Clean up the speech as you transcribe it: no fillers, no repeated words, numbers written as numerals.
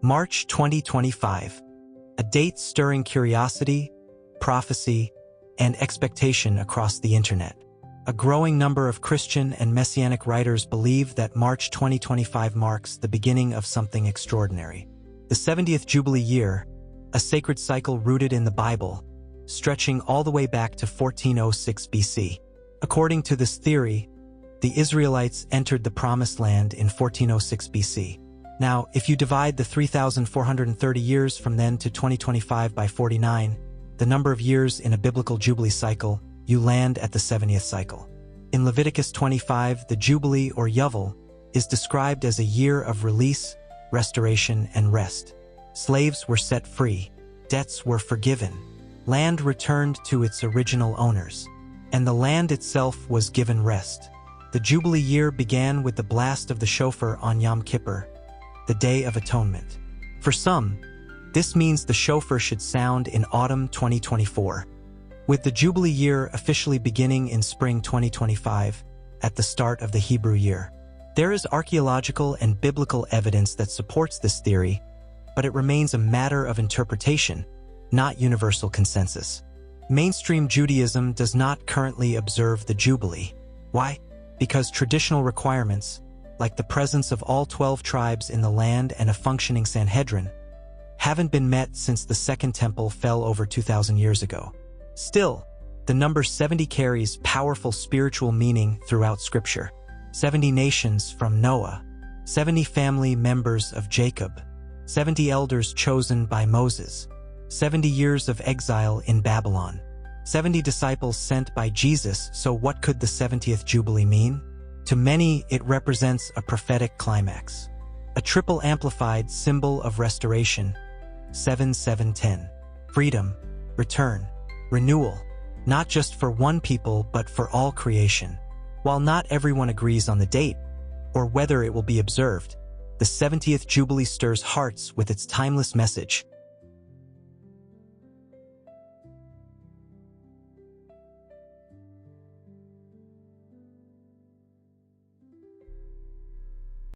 March 2025, a date stirring curiosity, prophecy, and expectation across the internet. A growing number of Christian and Messianic writers believe that March 2025 marks the beginning of something extraordinary. The 70th Jubilee year, a sacred cycle rooted in the Bible, stretching all the way back to 1406 BC. According to this theory, the Israelites entered the Promised Land in 1406 BC. Now, if you divide the 3,430 years from then to 2025 by 49, the number of years in a biblical Jubilee cycle, you land at the 70th cycle. In Leviticus 25, the Jubilee or Yovel is described as a year of release, restoration, and rest. Slaves were set free, debts were forgiven, land returned to its original owners, and the land itself was given rest. The Jubilee year began with the blast of the shofar on Yom Kippur, the Day of Atonement. For some, this means the shofar should sound in autumn 2024, with the Jubilee year officially beginning in spring 2025, at the start of the Hebrew year. There is archaeological and biblical evidence that supports this theory, but it remains a matter of interpretation, not universal consensus. Mainstream Judaism does not currently observe the Jubilee. Why? Because traditional requirements, like the presence of all 12 tribes in the land and a functioning Sanhedrin, haven't been met since the Second Temple fell over 2,000 years ago. Still, the number 70 carries powerful spiritual meaning throughout Scripture. 70 nations from Noah, 70 family members of Jacob, 70 elders chosen by Moses, 70 years of exile in Babylon, 70 disciples sent by Jesus. So what could the 70th Jubilee mean? To many, it represents a prophetic climax, a triple amplified symbol of restoration, 7-7-10, freedom, return, renewal, not just for one people but for all creation. While not everyone agrees on the date, or whether it will be observed, the 70th Jubilee stirs hearts with its timeless message,